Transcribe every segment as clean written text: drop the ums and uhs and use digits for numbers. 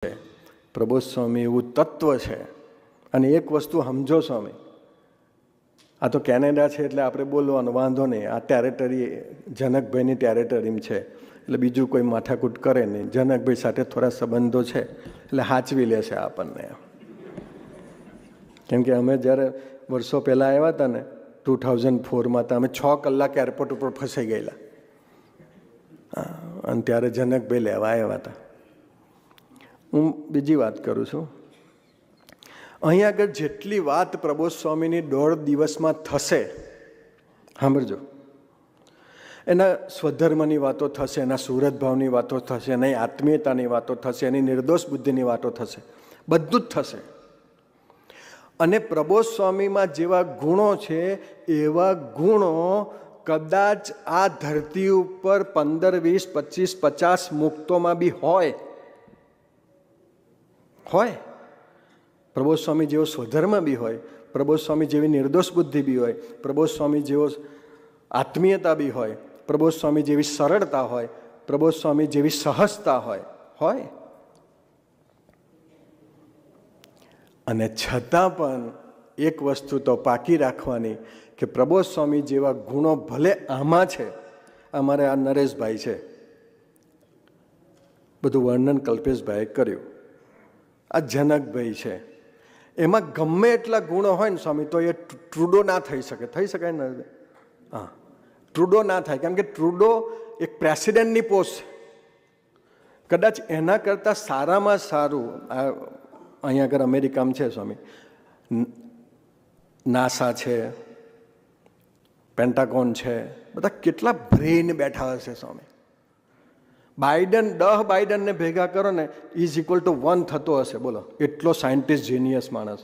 પ્રબોધ સ્વામી એવું તત્વ છે. અને એક વસ્તુ સમજો સ્વામી, આ તો કેનેડા છે એટલે આપણે બોલવાનું વાંધો નહીં, આ ટેરેટરી જનકભાઈની ટેરેટરીમાં છે એટલે બીજું કોઈ માથાકૂટ કરે નહીં. જનકભાઈ સાથે થોડા સંબંધો છે એટલે સાચવી લે છે આપણને. કેમ કે અમે જ્યારે વર્ષો પહેલાં આવ્યા હતા ને 2004માં તો અમે 6 કલાક એરપોર્ટ ઉપર ફસાઈ ગયેલા. અને ત્યારે જનકભાઈ લેવા આવ્યા હતા. હું બીજી વાત કરું છું. અહીંયા આગળ જેટલી વાત પ્રબોધ સ્વામીની 1.5 દિવસમાં થશે, સાંભળજો, એના સ્વધર્મની વાતો થશે, એના સુરત ભાવની વાતો થશે, એની આત્મીયતાની વાતો થશે, એની નિર્દોષ બુદ્ધિની વાતો થશે, બધું જ થશે. અને પ્રબોધ સ્વામીમાં જેવા ગુણો છે એવા ગુણો કદાચ આ ધરતી ઉપર 15, 20, 25, 50 મુક્તોમાં બી હોય. પ્રબોધ સ્વામી જેવો સ્વધર્મ બી હોય, પ્રબોધ સ્વામી જેવી નિર્દોષ બુદ્ધિ બી હોય, પ્રબોધ સ્વામી જેવો આત્મીયતા બી હોય, પ્રબોધ સ્વામી જેવી સરળતા હોય, પ્રબોધ સ્વામી જેવી સહજતા હોય. અને છતાં પણ એક વસ્તુ તો પાકી રાખવાની કે પ્રબોધ સ્વામી જેવા ગુણો ભલે આમાં છે, અમારે આ નરેશભાઈ છે, બધું વર્ણન કલ્પેશભાઈએ કર્યું, આ જનકભાઈ છે, એમાં ગમે એટલા ગુણો હોય ને સ્વામી તો એ ટ્રુડો ના થઈ શકે. થઈ શકાય ને? હા, ટ્રુડો ના થાય. કેમ કે ટ્રુડો એક પ્રેસિડેન્ટની પોસ્ટ છે. કદાચ એના કરતાં સારામાં સારું અહીંયા આગળ અમેરિકામાં છે સ્વામી, નાસા છે, પેન્ટાગોન છે, બધા કેટલા બ્રેઇન બેઠા હશે સ્વામી. બાઇડનને ભેગા કરો ને =1 થતો હશે. બોલો, એટલો સાયન્ટિસ્ટ જીનિયસ માણસ.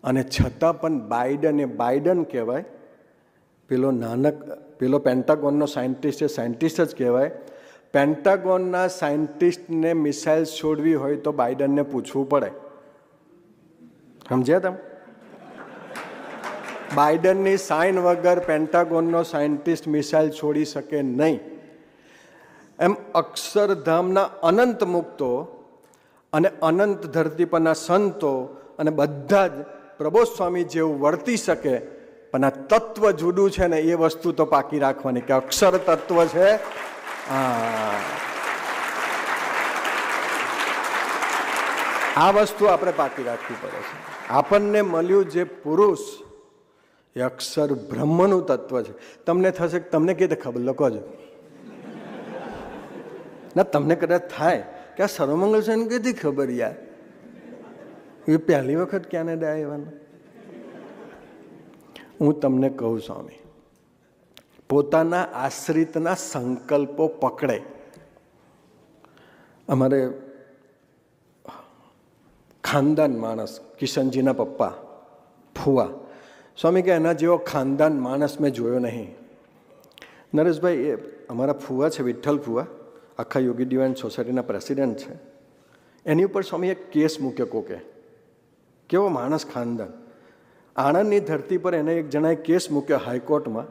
અને છતાં પણ બાઇડન કહેવાય, પેલો પેન્ટાગોનનો સાયન્ટિસ્ટ છે, સાયન્ટિસ્ટ જ કહેવાય. પેન્ટાગોનના સાયન્ટિસ્ટને મિસાઇલ છોડવી હોય તો બાઇડનને પૂછવું પડે. સમજ્યા તમે? બાઇડનની સાઇન વગર પેન્ટાગોનનો સાયન્ટિસ્ટ મિસાઇલ છોડી શકે નહીં. એમ અક્ષરધામના અનંત મુક્તો અને અનંત ધરતી પરના સંતો અને બધા જ પ્રબોધ સ્વામી જેવું વર્તી શકે, પણ આ તત્વ જુદું છે ને એ વસ્તુ તો પાકી રાખવાની કે અક્ષર તત્વ છે. આ વસ્તુ આપણે પાકી રાખવી પડે છે. આપણને મળ્યું જે પુરુષ એ અક્ષર બ્રહ્મનું તત્વ છે. તમને થશે કે તમને કઈ રીતે ખબર? લોકો જ ના, તમને કદાચ થાય કે આ સર્વમંગલ સેન કીધી ખબર યાર, એ પહેલી વખત કેનેડા આવ્યા. હું તમને કહું સ્વામી, પોતાના આશ્રિતના સંકલ્પો પકડે. અમારે ખાનદાન માણસ, કિશનજીના પપ્પા ફુવા સ્વામી કે એના જેવો ખાનદાન માણસ મેં જોયો નહીં. નરેશભાઈ એ અમારા ફુવા છે, વિઠ્ઠલ ફુવા, આખા યોગી ડિવાઇન સોસાયટીના પ્રેસિડેન્ટ છે. એની ઉપર સ્વામી એક કેસ મૂક્યો કોકે. કેવો માણસ, ખાનદાન. આણંદની ધરતી પર એને એક જણાએ કેસ મૂક્યો હાઈકોર્ટમાં.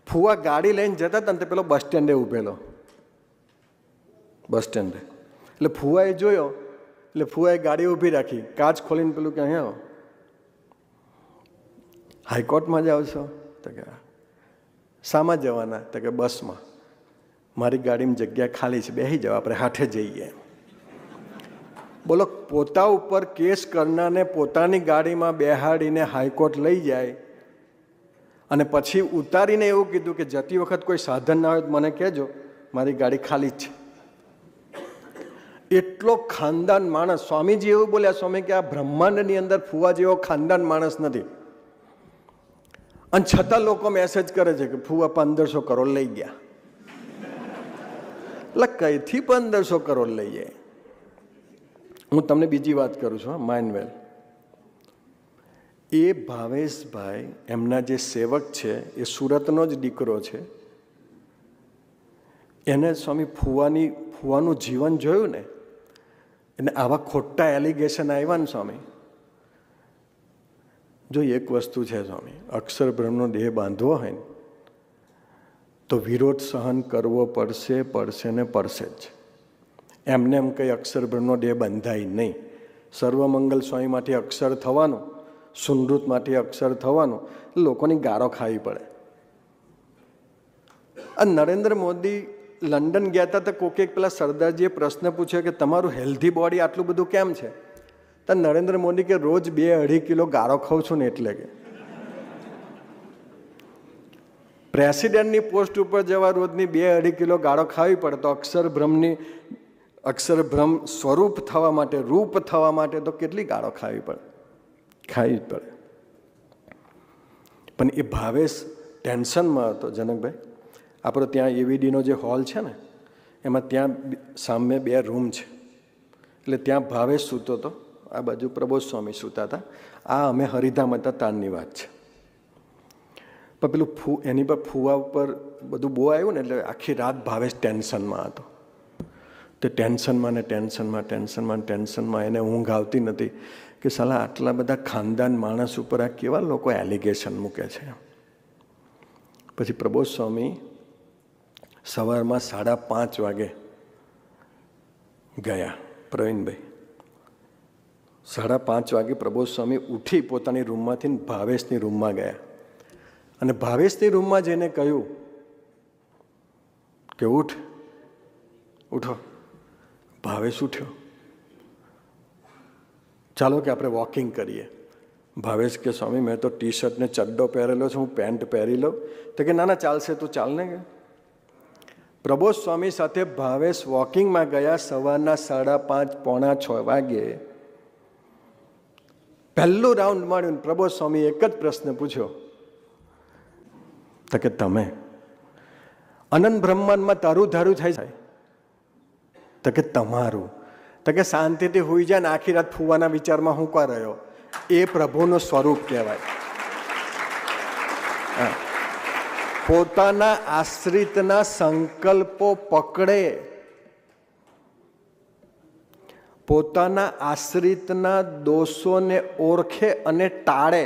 ફુવા ગાડી લઈને જતા હતા ને તે પેલો બસ સ્ટેન્ડે ઊભેલો, બસ સ્ટેન્ડે. એટલે ફુવાએ જોયો, એટલે ફુવાએ ગાડી ઊભી રાખી, કાચ ખોલીને પેલું કે અહીંયા હાઈકોર્ટમાં જાઓ છો? તો કે શામાં જવાના? તો કે બસમાં. મારી ગાડીમાં જગ્યા ખાલી છે, બેસી જાઓ, આપણે હાથે જઈએ. બોલો, પોતા ઉપર કેસ કરનારને પોતાની ગાડીમાં બેહાડીને હાઈકોર્ટ લઈ જાય અને પછી ઉતારીને એવું કીધું કે જતી વખત કોઈ સાધન ના હોય તો મને કહેજો, મારી ગાડી ખાલી જ છે. એટલો ખાનદાન માણસ. સ્વામીજી એવું બોલ્યા સ્વામી કે આ બ્રહ્માંડની અંદર ફુવા જેવો ખાનદાન માણસ નથી. અને છતાં લોકો મેસેજ કરે છે કે ફુવા 1500 કરોડ લઈ ગયા. એટલે કઈથી 1500 કરોડ લઈ જાય? હું તમને બીજી વાત કરું છું, માઇન્ડ વેલ. એ ભાવેશભાઈ, એમના જે સેવક છે, એ સુરતનો જ દીકરો છે. એને સ્વામી ફુવાનું જીવન જોયું ને, એને આવા ખોટા એલિગેશન આવ્યા ને સ્વામી. જો એક વસ્તુ છે સ્વામી, અક્ષર બ્રહ્મનો દેહ બાંધવો હોય ને તો વિરોધ સહન કરવો પડશે ને પડશે જ. એમને એમ કંઈ અક્ષરબ્રહ્મનો દેહ બંધાય નહીં. સર્વમંગલ સ્વામીમાંથી અક્ષર થવાનું, સુનૃતમાંથી અક્ષર થવાનું, લોકોની ગાળો ખાવી પડે. આ નરેન્દ્ર મોદી લંડન ગયા હતા તો કોકે પેલા સરદારજીએ પ્રશ્ન પૂછ્યો કે તમારું હેલ્ધી બોડી આટલું બધું કેમ છે? તો નરેન્દ્ર મોદી કે રોજ 2-2.5 કિલો ગાળો ખાઉં છું ને એટલે. કે પ્રેસિડેન્ટની પોસ્ટ ઉપર જવા રોજની 2-2.5 કિલો ગાળો ખાવી પડે તો અક્ષરબ્રહ્મ સ્વરૂપ થવા માટે, રૂપ થવા માટે તો કેટલી ગાળો ખાવી પડે? ખાવી જ પડે. પણ એ ભાવેશ ટેન્શનમાં હતો. જનકભાઈ, આપણો ત્યાં એવીડીનો જે હોલ છે ને, એમાં ત્યાં સામે 2 રૂમ છે. એટલે ત્યાં ભાવેશ સૂતો હતો, આ બાજુ પ્રબોધ સ્વામી સૂતા હતા. આ અમે હરિધામ હતા તારની વાત છે. પણ પેલું એની પર ફૂવા ઉપર બધું બહુ આવ્યું ને, એટલે આખી રાત ભાવેશ ટેન્શનમાં હતો. તે ટેન્શનમાં એને ઊંઘ આવતી નથી કે સાલા આટલા બધા ખાનદાન માણસ ઉપર આ કેવા લોકો એલિગેશન મૂકે છે. પછી પ્રબોધ સ્વામી સવારમાં 5:30 વાગે ગયા. પ્રવીણભાઈ 5:30 વાગે પ્રબોધ સ્વામી ઉઠી પોતાની રૂમમાંથી ભાવેશની રૂમમાં ગયા અને ભાવેશની રૂમમાં જઈને કહ્યું કે ઉઠો. ભાવેશ ઉઠ્યો. ચાલો કે આપણે વોકિંગ કરીએ. ભાવેશ કે સ્વામી મેં તો ટી-શર્ટ ને ચડ્ડો પહેરેલો છે, હું પેન્ટ પહેરી લઉં. તો કે ના ચાલશે, તું ચાલ ને. કે પ્રબોધ સ્વામી સાથે ભાવેશ વોકિંગમાં ગયા. સવારના 5:30 પોણા 6 વાગે પહેલું રાઉન્ડ માર્યું. પ્રબોધ સ્વામી એક જ પ્રશ્ન પૂછ્યો, તો કે તમે અનંત બ્રહ્માંડમાં તારું ધારું થાય? તો કે તમારું. તો કે શાંતિથી હોઈ જાય ને આખી રાત ફૂવાના વિચારમાં હું કા રહ્યો? એ પ્રભુનું સ્વરૂપ કહેવાય. પોતાના આશ્રિતના સંકલ્પો પકડે, પોતાના આશ્રિતના દોષોને ઓળખે અને ટાળે.